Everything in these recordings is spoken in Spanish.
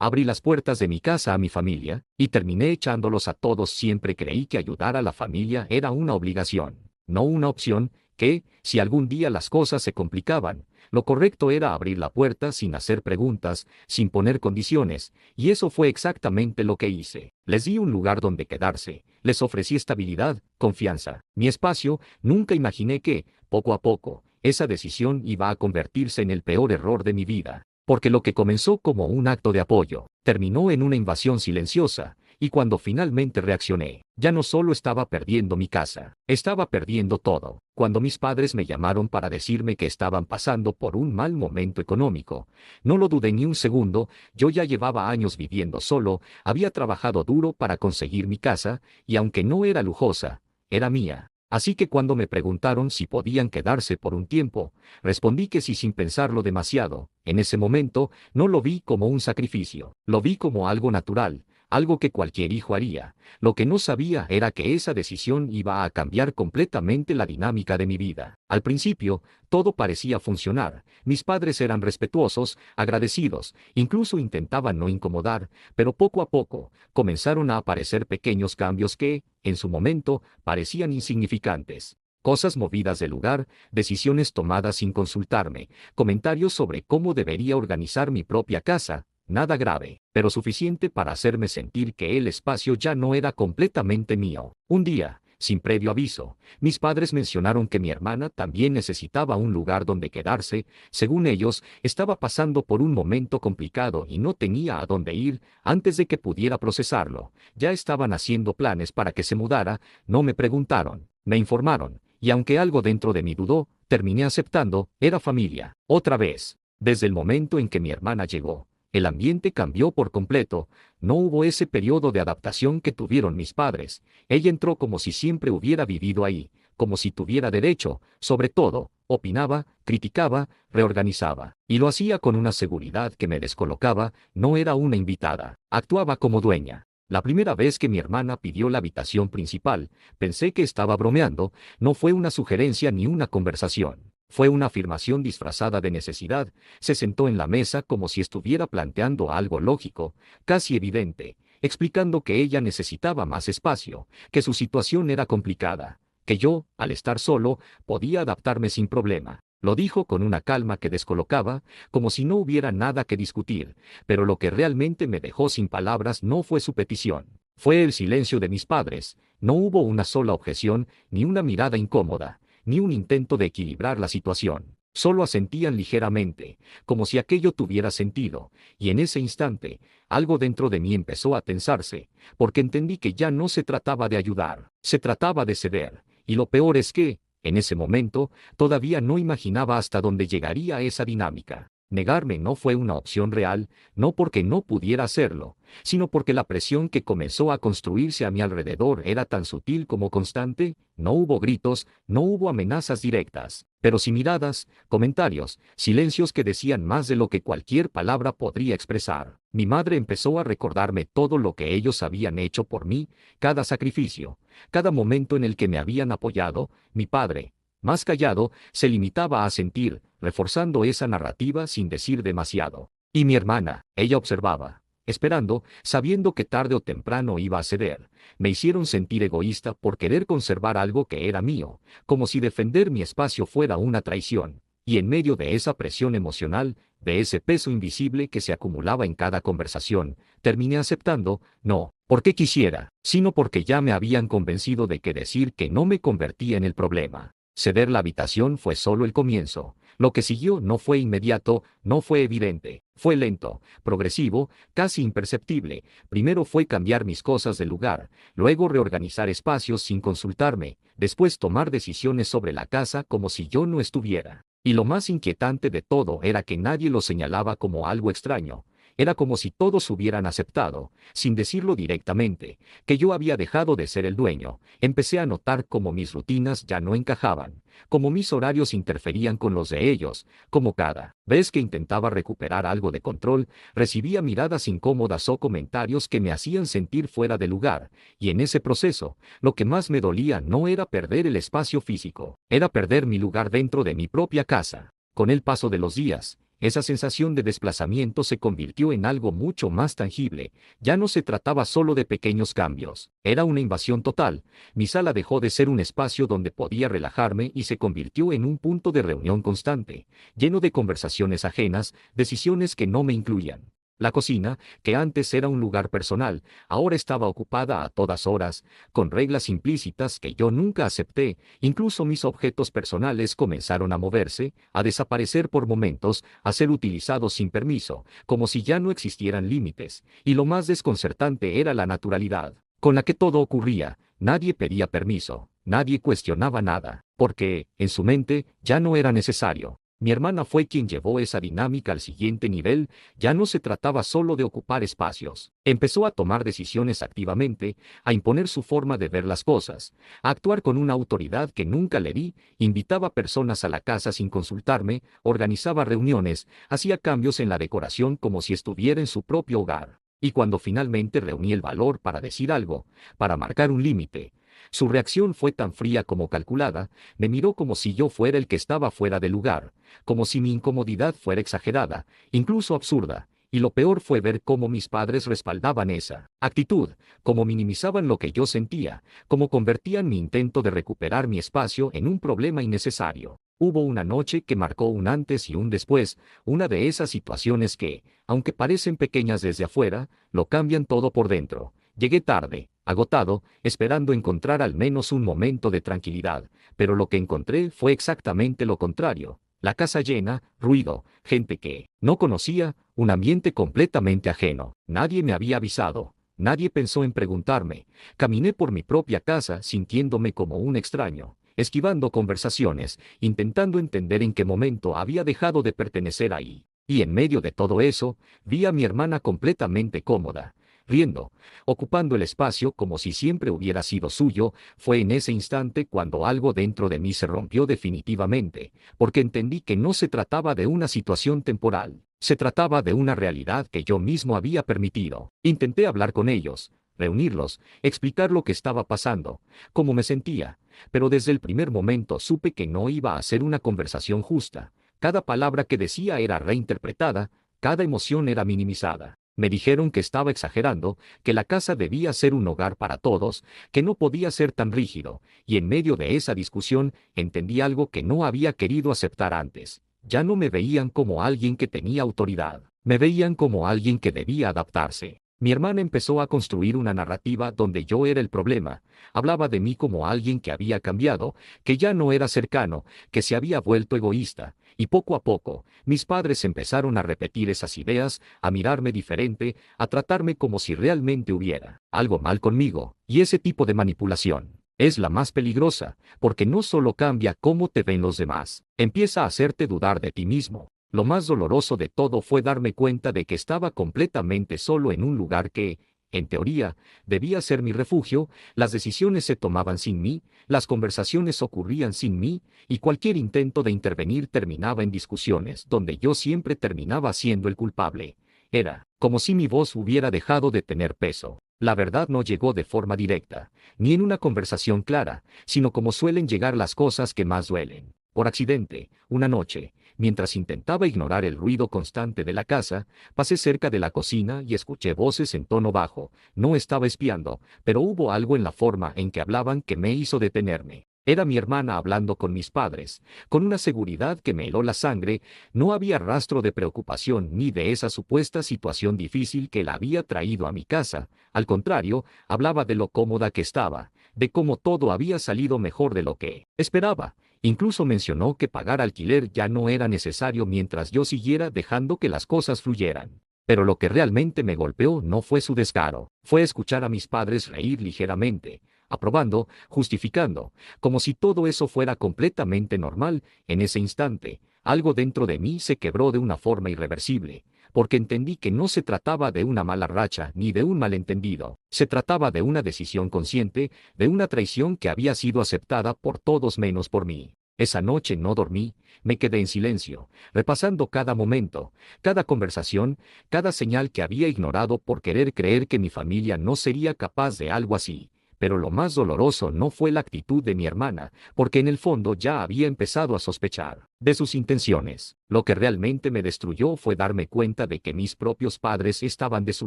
Abrí las puertas de mi casa a mi familia, y terminé echándolos a todos. Siempre creí que ayudar a la familia era una obligación, no una opción, que, si algún día las cosas se complicaban, lo correcto era abrir la puerta sin hacer preguntas, sin poner condiciones, y eso fue exactamente lo que hice. Les di un lugar donde quedarse, les ofrecí estabilidad, confianza, mi espacio. Nunca imaginé que, poco a poco, esa decisión iba a convertirse en el peor error de mi vida. Porque lo que comenzó como un acto de apoyo, terminó en una invasión silenciosa, y cuando finalmente reaccioné, ya no solo estaba perdiendo mi casa, estaba perdiendo todo. Cuando mis padres me llamaron para decirme que estaban pasando por un mal momento económico, no lo dudé ni un segundo. Yo ya llevaba años viviendo solo, había trabajado duro para conseguir mi casa, y aunque no era lujosa, era mía. Así que cuando me preguntaron si podían quedarse por un tiempo, respondí que sí sin pensarlo demasiado. En ese momento, no lo vi como un sacrificio, lo vi como algo natural, algo que cualquier hijo haría. Lo que no sabía era que esa decisión iba a cambiar completamente la dinámica de mi vida. Al principio, todo parecía funcionar. Mis padres eran respetuosos, agradecidos, incluso intentaban no incomodar, pero poco a poco, comenzaron a aparecer pequeños cambios que, en su momento, parecían insignificantes. Cosas movidas del lugar, decisiones tomadas sin consultarme, comentarios sobre cómo debería organizar mi propia casa. Nada grave, pero suficiente para hacerme sentir que el espacio ya no era completamente mío. Un día, sin previo aviso, mis padres mencionaron que mi hermana también necesitaba un lugar donde quedarse. Según ellos, estaba pasando por un momento complicado y no tenía a dónde ir. Antes de que pudiera procesarlo, ya estaban haciendo planes para que se mudara. No me preguntaron, me informaron, y aunque algo dentro de mí dudó, terminé aceptando. Era familia. Otra vez, desde el momento en que mi hermana llegó, el ambiente cambió por completo. No hubo ese periodo de adaptación que tuvieron mis padres. Ella entró como si siempre hubiera vivido ahí, como si tuviera derecho, sobre todo, opinaba, criticaba, reorganizaba, y lo hacía con una seguridad que me descolocaba. No era una invitada, actuaba como dueña. La primera vez que mi hermana pidió la habitación principal, pensé que estaba bromeando. No fue una sugerencia ni una conversación. Fue una afirmación disfrazada de necesidad. Se sentó en la mesa como si estuviera planteando algo lógico, casi evidente, explicando que ella necesitaba más espacio, que su situación era complicada, que yo, al estar solo, podía adaptarme sin problema. Lo dijo con una calma que descolocaba, como si no hubiera nada que discutir, pero lo que realmente me dejó sin palabras no fue su petición, fue el silencio de mis padres. No hubo una sola objeción, ni una mirada incómoda, ni un intento de equilibrar la situación. Solo asentían ligeramente, como si aquello tuviera sentido, y en ese instante, algo dentro de mí empezó a tensarse, porque entendí que ya no se trataba de ayudar, se trataba de ceder, y lo peor es que, en ese momento, todavía no imaginaba hasta dónde llegaría esa dinámica. Negarme no fue una opción real, no porque no pudiera hacerlo, sino porque la presión que comenzó a construirse a mi alrededor era tan sutil como constante. No hubo gritos, no hubo amenazas directas, pero sí miradas, comentarios, silencios que decían más de lo que cualquier palabra podría expresar. Mi madre empezó a recordarme todo lo que ellos habían hecho por mí, cada sacrificio, cada momento en el que me habían apoyado. Mi padre, más callado, se limitaba a sentir, reforzando esa narrativa sin decir demasiado. Y mi hermana, ella observaba, esperando, sabiendo que tarde o temprano iba a ceder. Me hicieron sentir egoísta por querer conservar algo que era mío, como si defender mi espacio fuera una traición. Y en medio de esa presión emocional, de ese peso invisible que se acumulaba en cada conversación, terminé aceptando, no porque quisiera, sino porque ya me habían convencido de que decir que no me convertía en el problema. Ceder la habitación fue solo el comienzo. Lo que siguió no fue inmediato, no fue evidente, fue lento, progresivo, casi imperceptible. Primero fue cambiar mis cosas de lugar, luego reorganizar espacios sin consultarme, después tomar decisiones sobre la casa como si yo no estuviera. Y lo más inquietante de todo era que nadie lo señalaba como algo extraño. Era como si todos hubieran aceptado, sin decirlo directamente, que yo había dejado de ser el dueño. Empecé a notar cómo mis rutinas ya no encajaban, cómo mis horarios interferían con los de ellos, cómo cada vez que intentaba recuperar algo de control, recibía miradas incómodas o comentarios que me hacían sentir fuera de lugar, y en ese proceso, lo que más me dolía no era perder el espacio físico, era perder mi lugar dentro de mi propia casa. Con el paso de los días, esa sensación de desplazamiento se convirtió en algo mucho más tangible. Ya no se trataba solo de pequeños cambios. Era una invasión total. Mi sala dejó de ser un espacio donde podía relajarme y se convirtió en un punto de reunión constante, lleno de conversaciones ajenas, decisiones que no me incluían. La cocina, que antes era un lugar personal, ahora estaba ocupada a todas horas, con reglas implícitas que yo nunca acepté. Incluso mis objetos personales comenzaron a moverse, a desaparecer por momentos, a ser utilizados sin permiso, como si ya no existieran límites. Y lo más desconcertante era la naturalidad con la que todo ocurría. Nadie pedía permiso, nadie cuestionaba nada, porque, en su mente, ya no era necesario. Mi hermana fue quien llevó esa dinámica al siguiente nivel. Ya no se trataba solo de ocupar espacios. Empezó a tomar decisiones activamente, a imponer su forma de ver las cosas, a actuar con una autoridad que nunca le di. Invitaba personas a la casa sin consultarme, organizaba reuniones, hacía cambios en la decoración como si estuviera en su propio hogar. Y cuando finalmente reuní el valor para decir algo, para marcar un límite, su reacción fue tan fría como calculada. Me miró como si yo fuera el que estaba fuera de lugar, como si mi incomodidad fuera exagerada, incluso absurda. Y lo peor fue ver cómo mis padres respaldaban esa actitud, cómo minimizaban lo que yo sentía, cómo convertían mi intento de recuperar mi espacio en un problema innecesario. Hubo una noche que marcó un antes y un después, una de esas situaciones que, aunque parecen pequeñas desde afuera, lo cambian todo por dentro. Llegué tarde, agotado, esperando encontrar al menos un momento de tranquilidad, pero lo que encontré fue exactamente lo contrario. La casa llena, ruido, gente que no conocía, un ambiente completamente ajeno. Nadie me había avisado, nadie pensó en preguntarme. Caminé por mi propia casa sintiéndome como un extraño, esquivando conversaciones, intentando entender en qué momento había dejado de pertenecer ahí. Y en medio de todo eso, vi a mi hermana completamente cómoda, riendo, ocupando el espacio como si siempre hubiera sido suyo. Fue en ese instante cuando algo dentro de mí se rompió definitivamente, porque entendí que no se trataba de una situación temporal, se trataba de una realidad que yo mismo había permitido. Intenté hablar con ellos, reunirlos, explicar lo que estaba pasando, cómo me sentía, pero desde el primer momento supe que no iba a ser una conversación justa. Cada palabra que decía era reinterpretada, cada emoción era minimizada. Me dijeron que estaba exagerando, que la casa debía ser un hogar para todos, que no podía ser tan rígido, y en medio de esa discusión entendí algo que no había querido aceptar antes. Ya no me veían como alguien que tenía autoridad, me veían como alguien que debía adaptarse. Mi hermana empezó a construir una narrativa donde yo era el problema. Hablaba de mí como alguien que había cambiado, que ya no era cercano, que se había vuelto egoísta. Y poco a poco, mis padres empezaron a repetir esas ideas, a mirarme diferente, a tratarme como si realmente hubiera algo mal conmigo. Y ese tipo de manipulación es la más peligrosa, porque no solo cambia cómo te ven los demás, empieza a hacerte dudar de ti mismo. Lo más doloroso de todo fue darme cuenta de que estaba completamente solo en un lugar que, en teoría, debía ser mi refugio. Las decisiones se tomaban sin mí, las conversaciones ocurrían sin mí, y cualquier intento de intervenir terminaba en discusiones donde yo siempre terminaba siendo el culpable. Era como si mi voz hubiera dejado de tener peso. La verdad no llegó de forma directa, ni en una conversación clara, sino como suelen llegar las cosas que más duelen. Por accidente, una noche, mientras intentaba ignorar el ruido constante de la casa, pasé cerca de la cocina y escuché voces en tono bajo. No estaba espiando, pero hubo algo en la forma en que hablaban que me hizo detenerme. Era mi hermana hablando con mis padres, con una seguridad que me heló la sangre. No había rastro de preocupación ni de esa supuesta situación difícil que la había traído a mi casa. Al contrario, hablaba de lo cómoda que estaba, de cómo todo había salido mejor de lo que esperaba. Incluso mencionó que pagar alquiler ya no era necesario mientras yo siguiera dejando que las cosas fluyeran. Pero lo que realmente me golpeó no fue su descaro, fue escuchar a mis padres reír ligeramente, aprobando, justificando, como si todo eso fuera completamente normal. En ese instante, algo dentro de mí se quebró de una forma irreversible, porque entendí que no se trataba de una mala racha ni de un malentendido, se trataba de una decisión consciente, de una traición que había sido aceptada por todos menos por mí. Esa noche no dormí, me quedé en silencio, repasando cada momento, cada conversación, cada señal que había ignorado por querer creer que mi familia no sería capaz de algo así. Pero lo más doloroso no fue la actitud de mi hermana, porque en el fondo ya había empezado a sospechar de sus intenciones. Lo que realmente me destruyó fue darme cuenta de que mis propios padres estaban de su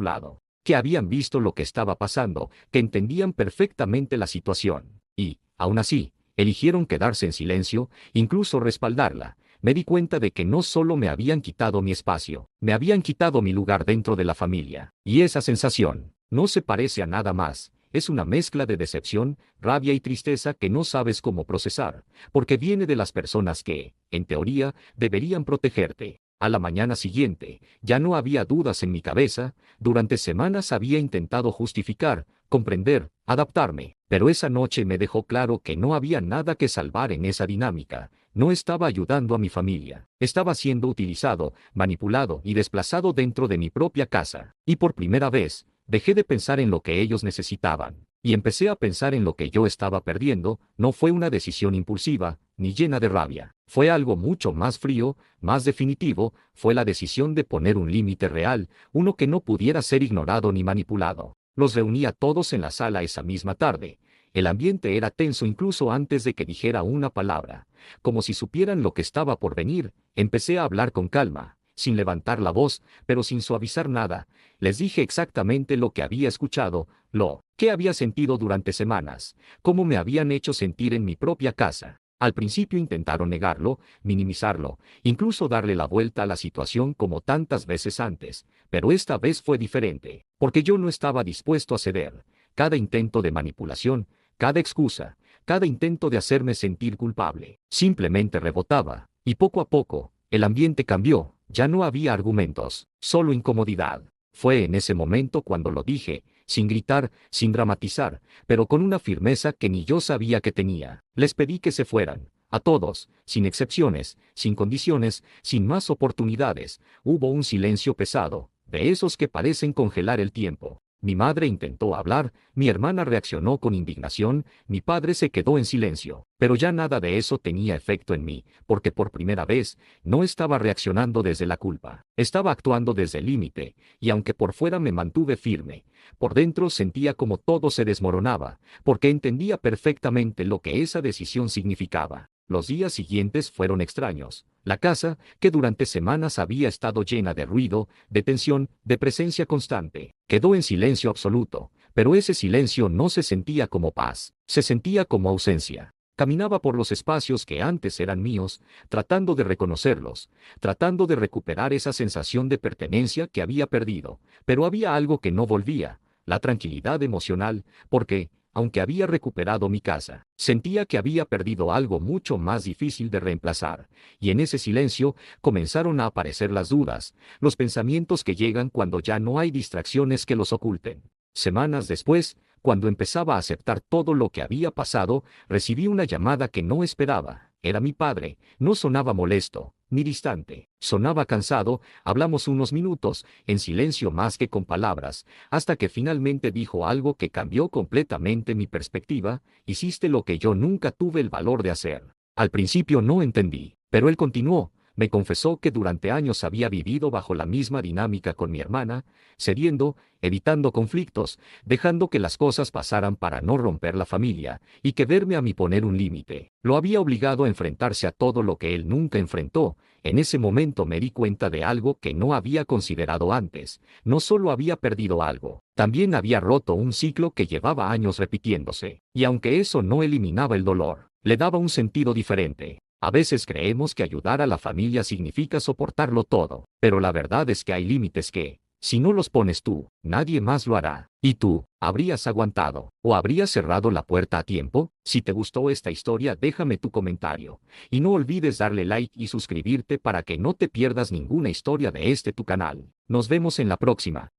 lado, que habían visto lo que estaba pasando, que entendían perfectamente la situación, y, aún así, eligieron quedarse en silencio, incluso respaldarla. Me di cuenta de que no solo me habían quitado mi espacio, me habían quitado mi lugar dentro de la familia. Y esa sensación no se parece a nada más. Es una mezcla de decepción, rabia y tristeza que no sabes cómo procesar, porque viene de las personas que, en teoría, deberían protegerte. A la mañana siguiente, ya no había dudas en mi cabeza. Durante semanas había intentado justificar, comprender, adaptarme, pero esa noche me dejó claro que no había nada que salvar en esa dinámica. No estaba ayudando a mi familia, estaba siendo utilizado, manipulado y desplazado dentro de mi propia casa. Y por primera vez, dejé de pensar en lo que ellos necesitaban, y empecé a pensar en lo que yo estaba perdiendo. No fue una decisión impulsiva, ni llena de rabia. Fue algo mucho más frío, más definitivo. Fue la decisión de poner un límite real, uno que no pudiera ser ignorado ni manipulado. Los reuní a todos en la sala esa misma tarde. El ambiente era tenso incluso antes de que dijera una palabra. Como si supieran lo que estaba por venir, empecé a hablar con calma, sin levantar la voz, pero sin suavizar nada. Les dije exactamente lo que había escuchado, lo que había sentido durante semanas, cómo me habían hecho sentir en mi propia casa. Al principio intentaron negarlo, minimizarlo, incluso darle la vuelta a la situación como tantas veces antes, pero esta vez fue diferente, porque yo no estaba dispuesto a ceder. Cada intento de manipulación, cada excusa, cada intento de hacerme sentir culpable, simplemente rebotaba, y poco a poco, el ambiente cambió. Ya no había argumentos, solo incomodidad. Fue en ese momento cuando lo dije, sin gritar, sin dramatizar, pero con una firmeza que ni yo sabía que tenía. Les pedí que se fueran, a todos, sin excepciones, sin condiciones, sin más oportunidades. Hubo un silencio pesado, de esos que parecen congelar el tiempo. Mi madre intentó hablar, mi hermana reaccionó con indignación, mi padre se quedó en silencio, pero ya nada de eso tenía efecto en mí, porque por primera vez, no estaba reaccionando desde la culpa, estaba actuando desde el límite, y aunque por fuera me mantuve firme, por dentro sentía como todo se desmoronaba, porque entendía perfectamente lo que esa decisión significaba. Los días siguientes fueron extraños. La casa, que durante semanas había estado llena de ruido, de tensión, de presencia constante, quedó en silencio absoluto, pero ese silencio no se sentía como paz, se sentía como ausencia. Caminaba por los espacios que antes eran míos, tratando de reconocerlos, tratando de recuperar esa sensación de pertenencia que había perdido, pero había algo que no volvía, la tranquilidad emocional, porque, aunque había recuperado mi casa, sentía que había perdido algo mucho más difícil de reemplazar, y en ese silencio comenzaron a aparecer las dudas, los pensamientos que llegan cuando ya no hay distracciones que los oculten. Semanas después, cuando empezaba a aceptar todo lo que había pasado, recibí una llamada que no esperaba. Era mi padre. No sonaba molesto, ni distante. Sonaba cansado. Hablamos unos minutos, en silencio más que con palabras, hasta que finalmente dijo algo que cambió completamente mi perspectiva: hiciste lo que yo nunca tuve el valor de hacer. Al principio no entendí, pero él continuó. Me confesó que durante años había vivido bajo la misma dinámica con mi hermana, cediendo, evitando conflictos, dejando que las cosas pasaran para no romper la familia, y que verme a mí poner un límite lo había obligado a enfrentarse a todo lo que él nunca enfrentó. En ese momento me di cuenta de algo que no había considerado antes. No solo había perdido algo, también había roto un ciclo que llevaba años repitiéndose, y aunque eso no eliminaba el dolor, le daba un sentido diferente. A veces creemos que ayudar a la familia significa soportarlo todo, pero la verdad es que hay límites que, si no los pones tú, nadie más lo hará. ¿Y tú, habrías aguantado, o habrías cerrado la puerta a tiempo? Si te gustó esta historia, déjame tu comentario. Y no olvides darle like y suscribirte para que no te pierdas ninguna historia de este tu canal. Nos vemos en la próxima.